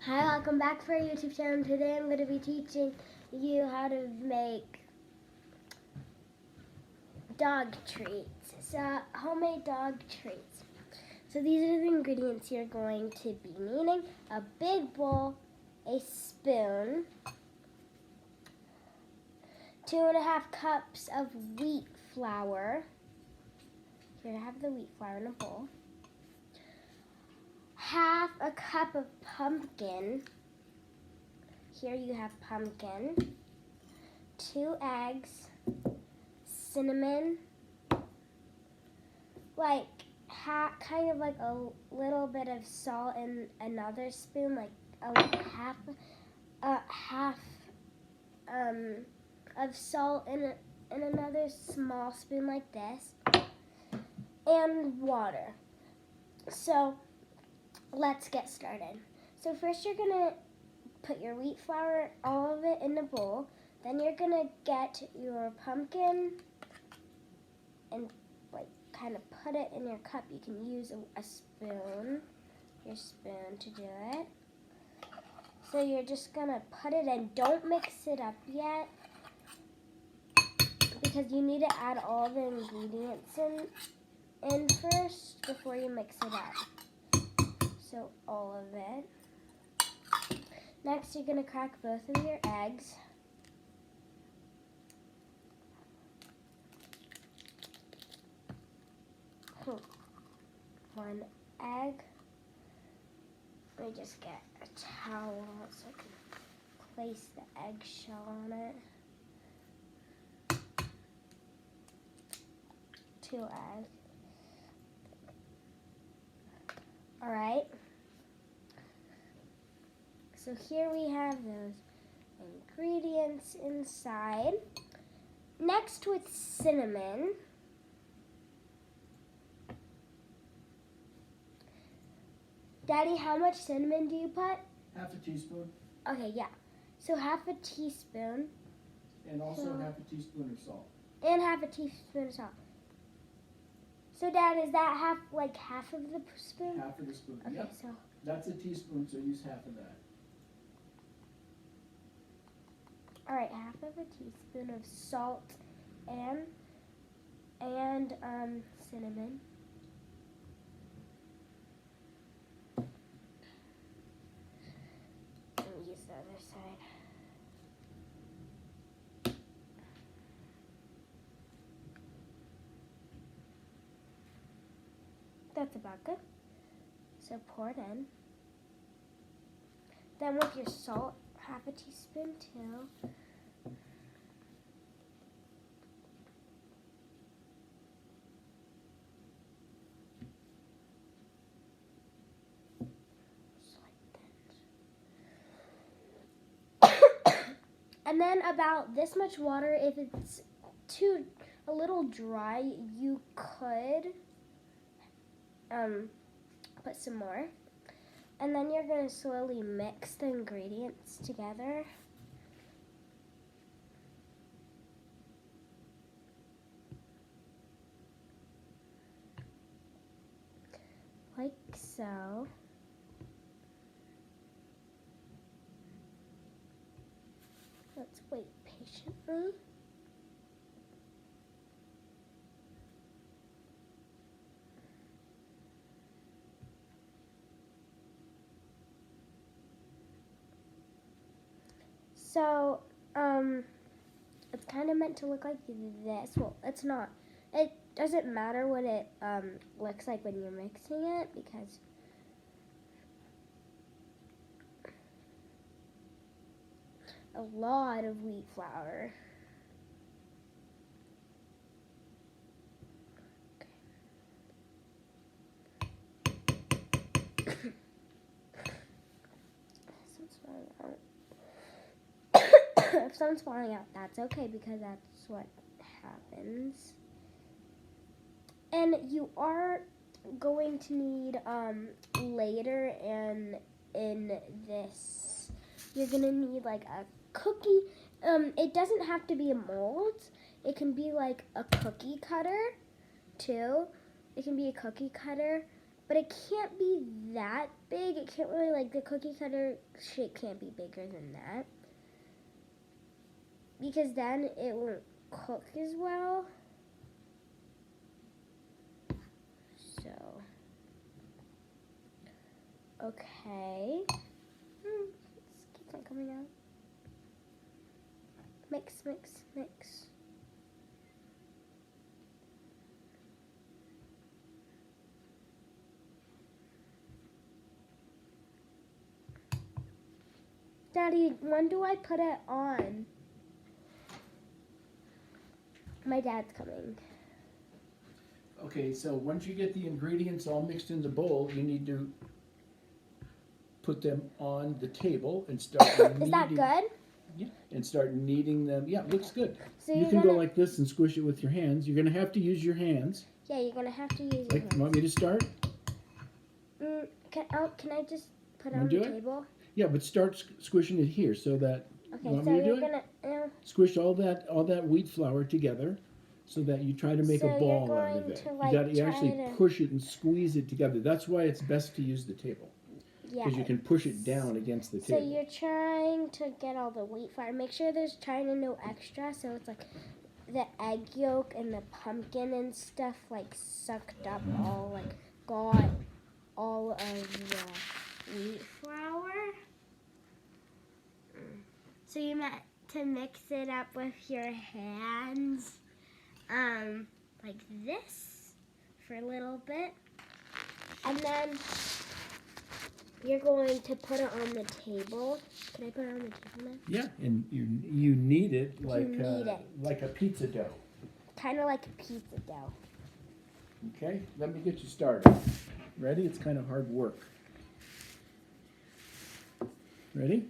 Hi, welcome back for our YouTube channel. Today I'm going to be teaching you how to make dog treats. So, homemade dog treats. So these are the ingredients you're going to be needing. A big bowl, a spoon, 2.5 cups of wheat flour. Here I have the wheat flour in a bowl. Half a cup of pumpkin. Here you have pumpkin. 2 eggs. Cinnamon, kind of like a little bit of salt in another spoon, like half of salt in another small spoon like this, and water. So let's get started. So first you're gonna put your wheat flour, all of it, in a bowl. Then you're gonna get your pumpkin and kind of put it in your cup. You can use a spoon, your spoon, to do it. So you're just gonna put it in. Don't mix it up yet because you need to add all the ingredients in first before you mix it up. So all of it. Next, you're gonna crack both of your eggs. One egg. Let me just get a towel so I can place the eggshell on it. 2 eggs. Alright. So here we have those ingredients inside. Next, with cinnamon. Daddy, how much cinnamon do you put? Half a teaspoon. Okay, yeah. So half a teaspoon. And also half a teaspoon of salt. And half a teaspoon of salt. So Dad, is that half of the spoon? Half of the spoon. Okay, yep. so That's a teaspoon, so use half of that. Alright, half of a teaspoon of salt and cinnamon. Let me use the other side. That's about good. So pour it in. Then with your salt, half a teaspoon too. And then about this much water. If it's a little dry, you could put some more. And then you're going to slowly mix the ingredients together. Like so. Let's wait patiently. So, it's kind of meant to look like this. Well, it's not. It doesn't matter what it looks like when you're mixing it because a lot of wheat flour. If someone's falling out, that's okay because that's what happens. And you are going to need later and in this, you're gonna need like a cookie. It doesn't have to be a mold. It can be like a cookie cutter too. It can be a cookie cutter, but it can't be that big. It can't really, like, the cookie cutter shape can't be bigger than that. Because then it won't cook as well. So, okay. This keeps on coming out. Mix, mix, mix. Daddy, when do I put it on? My dad's coming. Okay, so once you get the ingredients all mixed in the bowl, you need to put them on the table and start kneading. Is that good? Yeah, and start kneading them. Yeah, looks good. So You you're can gonna, go like this and squish it with your hands. You're going to have to use your hands. yeah, you're gonna have to use your Like, hands. you want me to start? Can I just put it Wanna on the do it? table? Yeah, but start squishing it here so that Okay, want so me to do you're it? gonna squish all that wheat flour together so that you try to make So a you're ball out going of it. to, You like, got you try actually to- push it and squeeze it together. That's why it's best to use the table yeah. because you can push it down against the So table. you're trying to get all the wheat flour. Make sure there's trying to no extra, so it's like the egg yolk and the pumpkin and stuff like sucked up all, like got all of the wheat flour. So you meant to mix it up with your hands, like this for a little bit, and then you're going to put it on the table. Can I put it on the table now? Yeah, and you knead it like knead it. like a pizza dough. Kind of like a pizza dough. Okay, let me get you started. Ready? It's kind of hard work. Ready?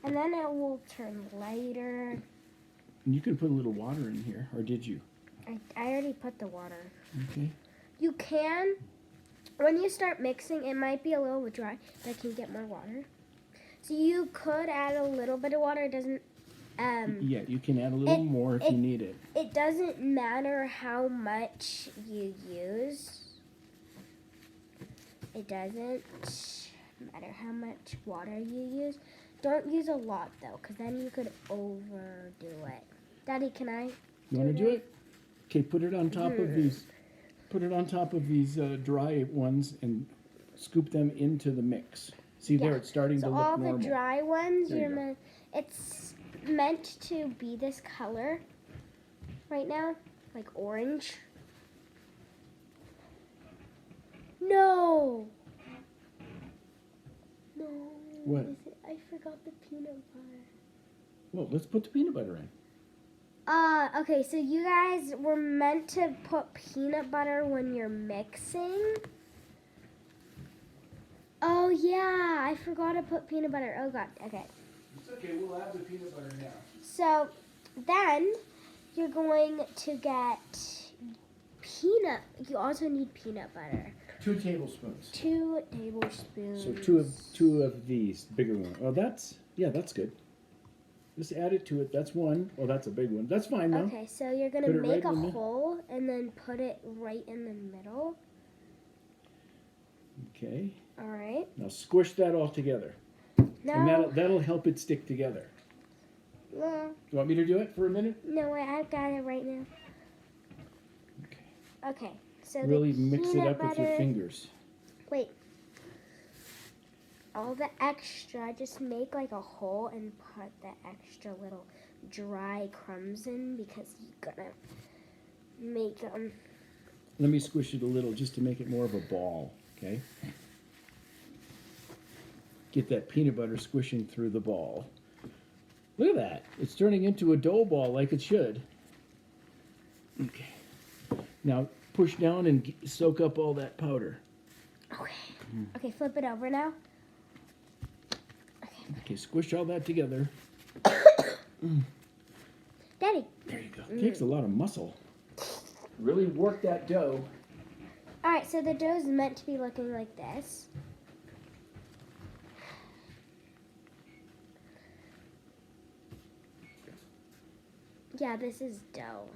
And then it will turn lighter. And you can put a little water in here, or did you? I already put the water. Okay. You can, when you start mixing, it might be a little bit dry, but I can get more water. So you could add a little bit of water. It doesn't, Yeah, you can add a little more if you need it. it doesn't matter how much you use. It doesn't matter how much water you use. Don't use a lot though, because then you could overdo it. Daddy, can I? You want to do it? Okay, put it on top of these. Put it on top of these dry ones and scoop them into the mix. See there, Yeah. it's starting So to look all normal. the dry ones, There you go. it's meant to be this color right now, like orange. No. No. What? I forgot the peanut butter. Well, let's put the peanut butter in. Okay, so you guys were meant to put peanut butter when you're mixing. Oh yeah, I forgot to put peanut butter. Oh god, okay. It's okay, we'll add the peanut butter now. So then you're going to get you also need peanut butter. 2 tablespoons. 2 tablespoons. So two of these bigger ones. Oh, that's good. Just add it to it. That's one. Oh, that's a big one. That's fine now. Okay, so you're gonna Put it make right a in the- hole and then put it right in the middle. Okay. All right. Now squish that all together, and Now, that'll help it stick together. no, You want me to do it for a minute? wait, I've got it right now. Okay. Okay, so Really the mix it peanut up with your butter- fingers. Wait. All the extra, just make like a hole and put the extra little dry crumbs in because you're gonna make them. Let me squish it a little just to make it more of a ball, okay? Get that peanut butter squishing through the ball. Look at that. It's turning into a dough ball like it should. Okay. Now push down and soak up all that powder. Okay. Okay, flip it over now. Okay, squish all that together. Daddy. There you go. It takes a lot of muscle. Really work that dough. All right, so the dough's meant to be looking like this. Yeah, this is dough.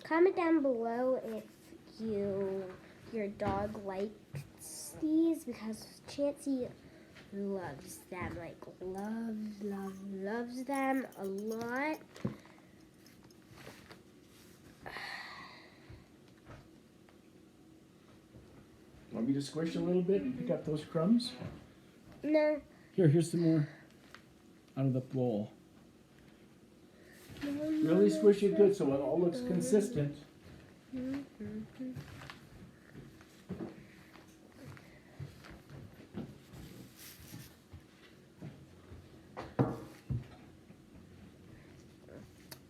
Comment down below if your dog likes these, because Chansey loves them, like loves them a lot. Want me to squish a little bit and pick up those crumbs? No. Here's some more out of the bowl. Really squish it good so it all looks consistent.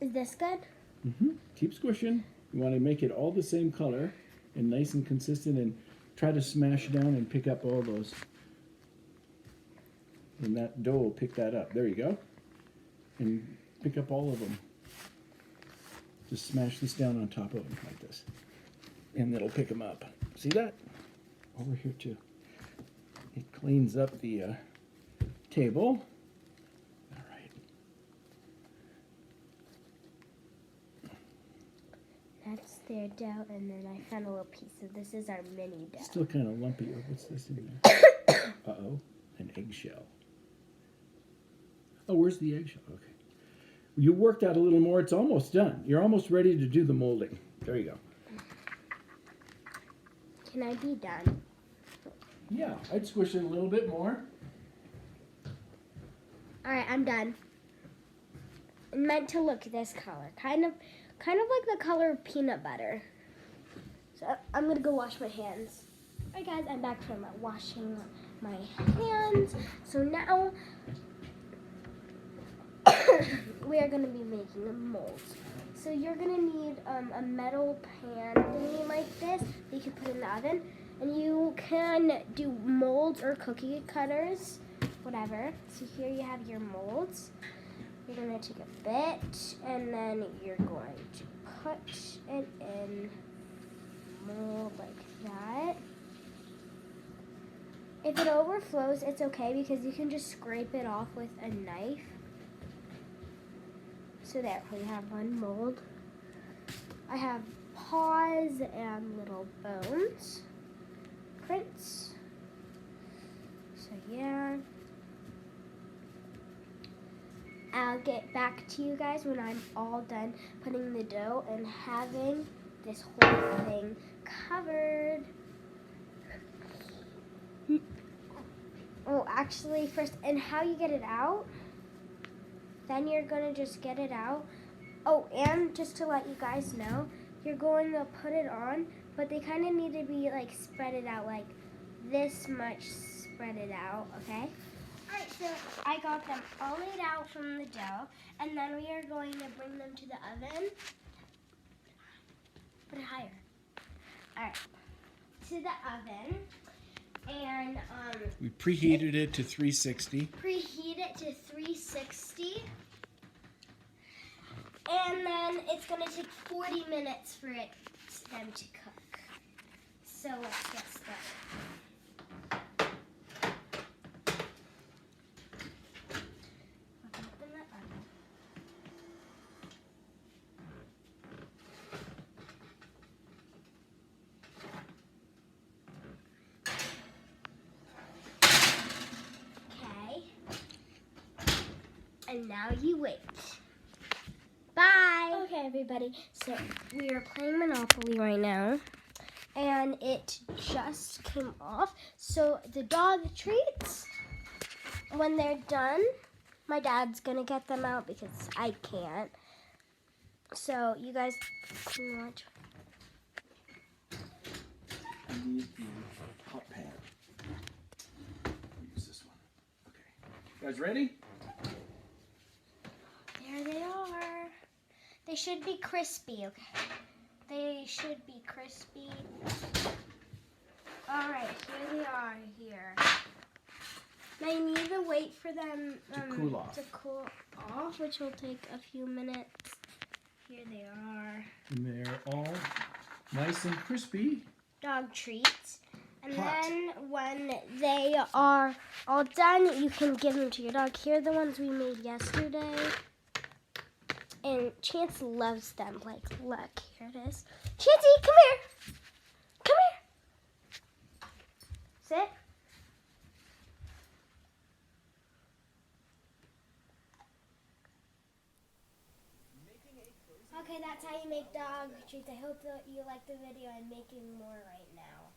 Is this good? Keep squishing. You want to make it all the same color and nice and consistent, and try to smash down and pick up all those. And that dough will pick that up. There you go. And pick up all of them. Just smash this down on top of them like this. And it'll pick them up. See that? Over here too. It cleans up the table. All right. That's their dough, and then I found a little piece of this is our mini dough. Still kind of lumpy. Oh, what's this in there? Uh-oh. An eggshell. Oh, where's the eggshell? Okay. You worked out a little more. It's almost done. You're almost ready to do the molding. There you go. Can I be done? Yeah, I'd squish it a little bit more. All right, I'm done. It meant to look this color, kind of like the color of peanut butter. So I'm gonna go wash my hands. All right, guys, I'm back from washing my hands. So now we are gonna be making a mold. So you're gonna need a metal pan thingy like this that you can put in the oven, and you can do molds or cookie cutters, whatever. So here you have your molds. You're gonna take a bit, and then you're going to put it in mold like that. If it overflows, it's okay because you can just scrape it off with a knife. So there, we have one mold. I have paws and little bones, prints. So yeah. I'll get back to you guys when I'm all done putting the dough and having this whole thing covered. Oh, actually, first, and how you get it out, then you're going to just get it out. Oh, and just to let you guys know, you're going to put it on, but they kind of need to be, like, spread it out, like this much spread it out, okay? Alright, so I got them all laid out from the dough, and then we are going to bring them to the oven. Put it higher. Alright, to the oven, and We preheated it to 360. preheat it to 360, and then it's going to take 40 minutes for them to cook. So let's get started. Open the oven. Okay. And now you wait. Bye. Okay, everybody. So we are playing Monopoly right now, and it just came off. So the dog treats, when they're done, my dad's gonna get them out because I can't. So you guys can watch. I need the hot pan. Use this one. Okay. You guys ready? There they are. They should be crispy, okay? They should be crispy. All right, here they are here. Now you need to wait for them To cool off. to cool off, which will take a few minutes. Here they are. And they're all nice and crispy. Dog treats. And hot. then when they are all done, you can give them to your dog. Here are the ones we made yesterday. And Chance loves them. Like, look, here it is. Chancey, come here. Come here. Sit. Okay, that's how you make dog treats. I hope that you like the video. I'm making more right now.